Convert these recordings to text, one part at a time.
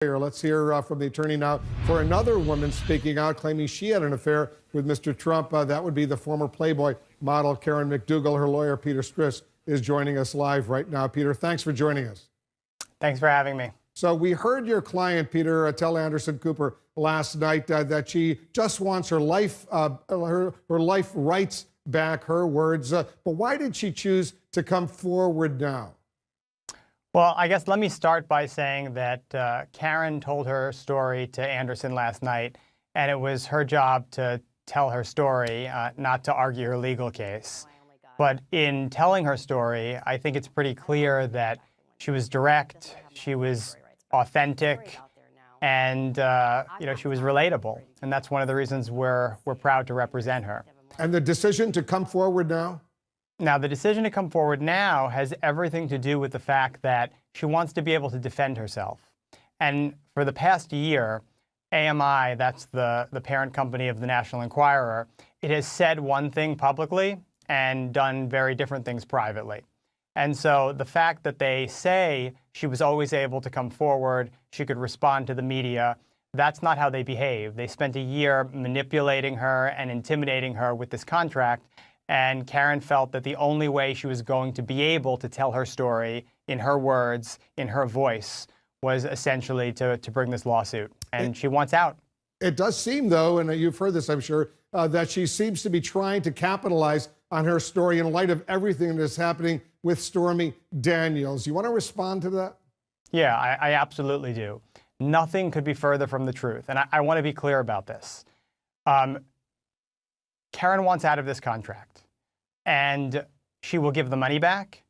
Let's hear from the attorney now for another woman speaking out, claiming she had an affair with Mr. Trump. That would be the former Playboy model, Karen McDougal. Her lawyer, Peter Stris, is joining us live right now. Peter, thanks for joining us. Thanks for having me. So we heard your client, Peter, tell Anderson Cooper last night that she just wants her life, her life rights back, her words. But why did she choose to come forward now? Well, I guess let me start by saying that Karen told her story to Anderson last night, and it was her job to tell her story, not to argue her legal case. But in telling her story, I think it's pretty clear that she was direct, she was authentic, and she was relatable. And that's one of the reasons we're proud to represent her. And the decision to come forward now? Now, the decision to come forward now has everything to do with the fact that she wants to be able to defend herself. And for the past year, AMI, that's the parent company of the National Enquirer, it has said one thing publicly and done very different things privately. And so the fact that they say she was always able to come forward, she could respond to the media, that's not how they behave. They spent a year manipulating her and intimidating her with this contract. And Karen felt that the only way she was going to be able to tell her story in her words, in her voice, was essentially to bring this lawsuit. And she wants out. It does seem, though, and you've heard this, I'm sure, that she seems to be trying to capitalize on her story in light of everything that is happening with Stormy Daniels. You want to respond to that? Yeah, I absolutely do. Nothing could be further from the truth. And I want to be clear about this. Karen wants out of this contract, and she will give the money back.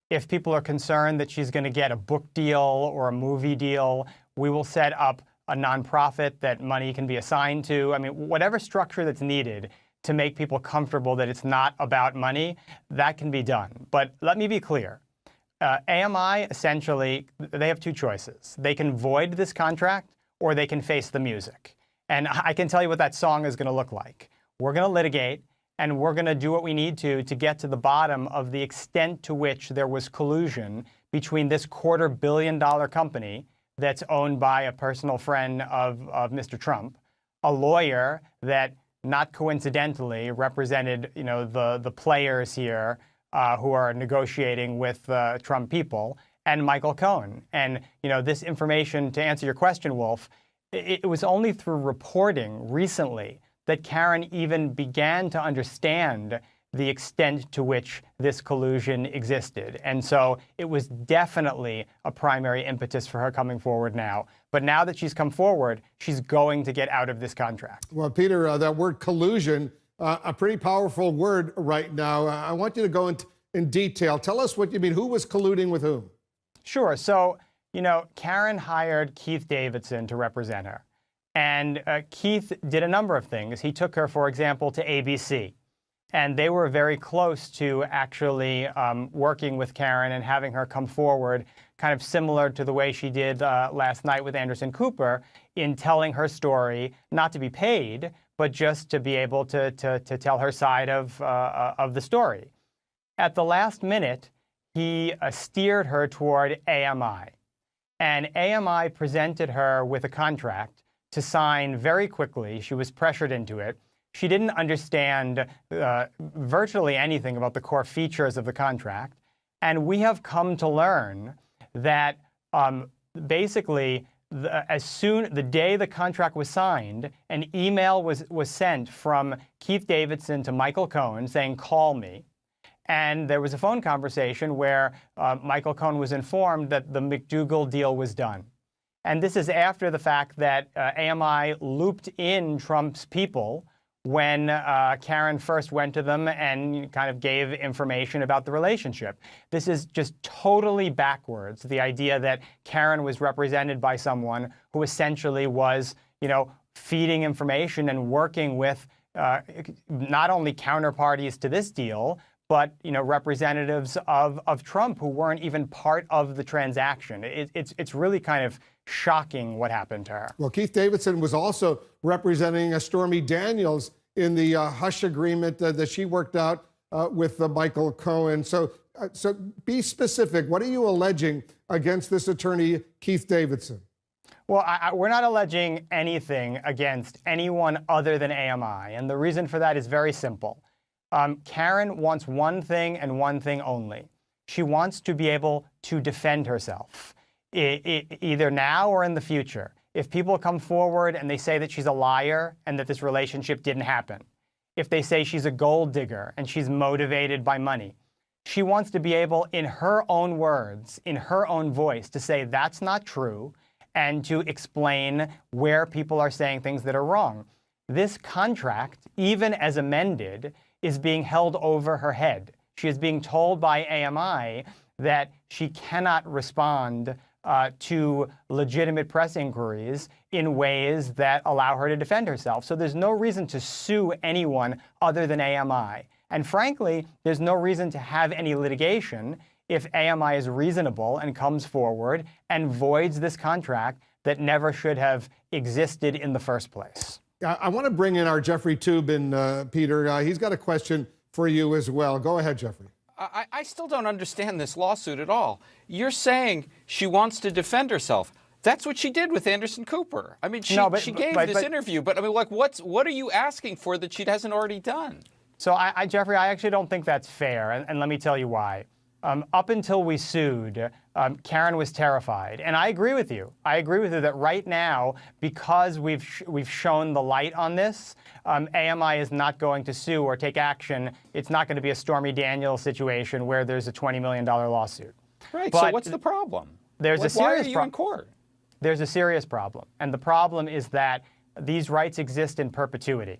If people are concerned that she's going to get a book deal or a movie deal, we will set up a nonprofit that money can be assigned to. I mean, whatever structure that's needed to make people comfortable that it's not about money, that can be done. But let me be clear. AMI, essentially, they have two choices. They can void this contract, or they can face the music. And I can tell you what that song is going to look like. We're going to litigate, and we're going to do what we need to get to the bottom of the extent to which there was collusion between this $250 million company that's owned by a personal friend of Mr. Trump, a lawyer that, not coincidentally, represented the players here who are negotiating with Trump people, and Michael Cohen. And this information, to answer your question, Wolf, it was only through reporting recently that Karen even began to understand the extent to which this collusion existed. And so it was definitely a primary impetus for her coming forward now. But now that she's come forward, she's going to get out of this contract. Well, Peter, that word collusion, a pretty powerful word right now. I want you to go in detail. Tell us what you mean. Who was colluding with whom? Sure. So, Karen hired Keith Davidson to represent her. And Keith did a number of things. He took her, for example, to ABC. And they were very close to actually working with Karen and having her come forward, kind of similar to the way she did last night with Anderson Cooper, in telling her story, not to be paid, but just to be able to tell her side of the story. At the last minute, he steered her toward AMI. And AMI presented her with a contract to sign very quickly. She was pressured into it. She didn't understand virtually anything about the core features of the contract. And we have come to learn that basically, the day the contract was signed, an email was sent from Keith Davidson to Michael Cohen saying, "Call me." And there was a phone conversation where Michael Cohen was informed that the McDougal deal was done. And this is after the fact that AMI looped in Trump's people when Karen first went to them and kind of gave information about the relationship. This is just totally backwards, the idea that Karen was represented by someone who essentially was, feeding information and working with not only counterparties to this deal, but representatives of Trump who weren't even part of the transaction. It's really kind of shocking what happened to her. Well, Keith Davidson was also representing Stormy Daniels in the hush agreement that she worked out with Michael Cohen. So be specific. What are you alleging against this attorney, Keith Davidson? Well, we're not alleging anything against anyone other than AMI, and the reason for that is very simple. Karen wants one thing and one thing only. She wants to be able to defend herself, either now or in the future. If people come forward and they say that she's a liar and that this relationship didn't happen, if they say she's a gold digger and she's motivated by money, she wants to be able, in her own words, in her own voice, to say that's not true and to explain where people are saying things that are wrong. This contract, even as amended, is being held over her head. She is being told by AMI that she cannot respond to legitimate press inquiries in ways that allow her to defend herself. So there's no reason to sue anyone other than AMI. And frankly, there's no reason to have any litigation if AMI is reasonable and comes forward and voids this contract that never should have existed in the first place. I want to bring in our Jeffrey Toobin, Peter. He's got a question for you as well. Go ahead, Jeffrey. I still don't understand this lawsuit at all. You're saying she wants to defend herself. That's what she did with Anderson Cooper. I mean, she gave this interview, but I mean, like, what are you asking for that she hasn't already done? So, Jeffrey, I actually don't think that's fair, and let me tell you why. Up until we sued, Karen was terrified, and I agree with you. I agree with you that right now, because we've shown the light on this, AMI is not going to sue or take action. It's not going to be a Stormy Daniels situation where there's a $20 million lawsuit. Right. But so what's the problem? There's a serious why are you in court? There's a serious problem, and the problem is that these rights exist in perpetuity,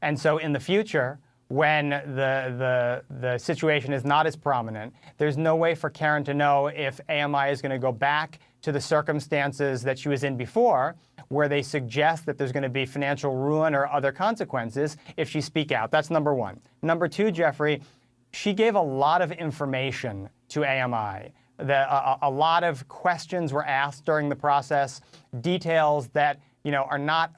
and so in the future, when the situation is not as prominent, there's no way for Karen to know if AMI is going to go back to the circumstances that she was in before, where they suggest that there's going to be financial ruin or other consequences if she speak out. That's number one. Number two, Jeffrey, she gave a lot of information to AMI. A lot of questions were asked during the process, details that are not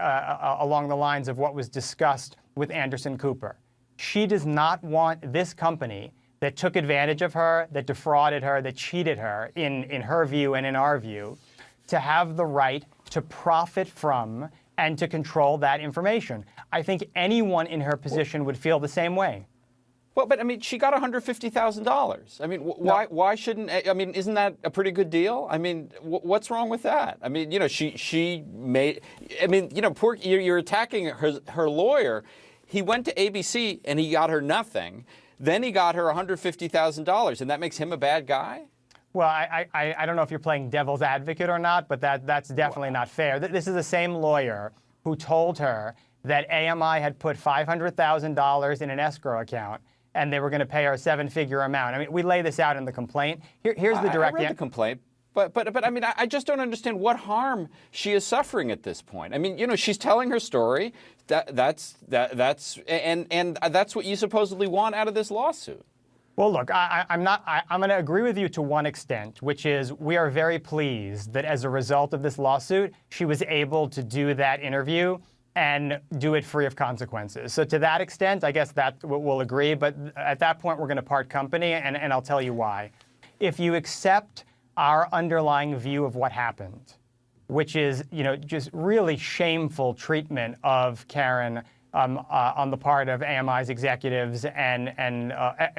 along the lines of what was discussed with Anderson Cooper. She does not want this company that took advantage of her, that defrauded her, that cheated her, in her view and in our view, to have the right to profit from and to control that information. I think anyone in her position would feel the same way. Well, but I mean, she got $150,000. I mean, why shouldn't? I mean, isn't that a pretty good deal? I mean, what's wrong with that? I mean, she made. I mean, poor. You're attacking her lawyer. He went to ABC and he got her nothing. Then he got her $150,000, and that makes him a bad guy? Well, I don't know if you're playing devil's advocate or not, but that's definitely not fair. This is the same lawyer who told her that AMI had put $500,000 in an escrow account and they were going to pay her a seven-figure amount. I mean, we lay this out in the complaint. Here's the direct I read the complaint. But I mean, I just don't understand what harm she is suffering at this point. I mean, she's telling her story. That's what you supposedly want out of this lawsuit. Well, look, I'm going to agree with you to one extent, which is we are very pleased that as a result of this lawsuit, she was able to do that interview and do it free of consequences. So to that extent, I guess that we'll agree. But at that point, we're going to part company, and I'll tell you why. If you accept our underlying view of what happened, which is, just really shameful treatment of Karen on the part of AMI's executives and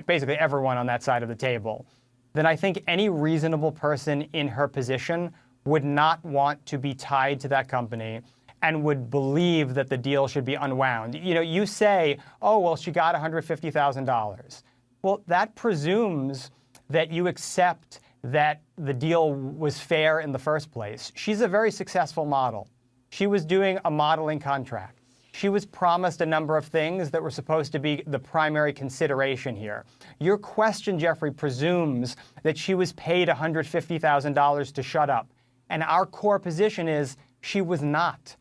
basically everyone on that side of the table, then I think any reasonable person in her position would not want to be tied to that company and would believe that the deal should be unwound. You say, oh, well, she got $150,000. Well, that presumes that you accept that the deal was fair in the first place. She's a very successful model. She was doing a modeling contract. She was promised a number of things that were supposed to be the primary consideration here. Your question, Jeffrey, presumes that she was paid $150,000 to shut up. And our core position is she was not.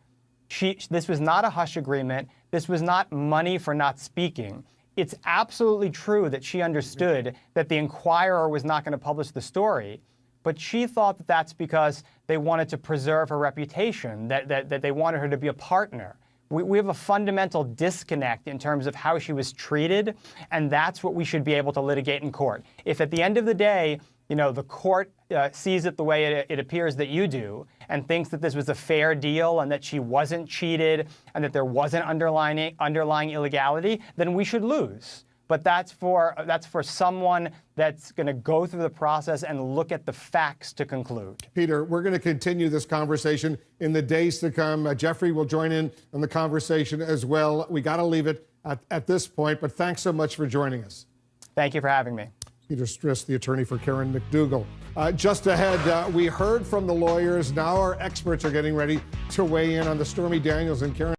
This was not a hush agreement. This was not money for not speaking. It's absolutely true that she understood that the Inquirer was not going to publish the story, but she thought that that's because they wanted to preserve her reputation, that they wanted her to be a partner. We have a fundamental disconnect in terms of how she was treated, and that's what we should be able to litigate in court. If at the end of the day, the court sees it the way it appears that you do, and thinks that this was a fair deal and that she wasn't cheated and that there wasn't underlying illegality, then we should lose. But that's for someone that's going to go through the process and look at the facts to conclude. Peter, we're going to continue this conversation in the days to come. Jeffrey will join in on the conversation as well. We got to leave it at this point, but thanks so much for joining us. Thank you for having me. Peter Stris, the attorney for Karen McDougal. Just ahead, we heard from the lawyers. Now our experts are getting ready to weigh in on the Stormy Daniels and Karen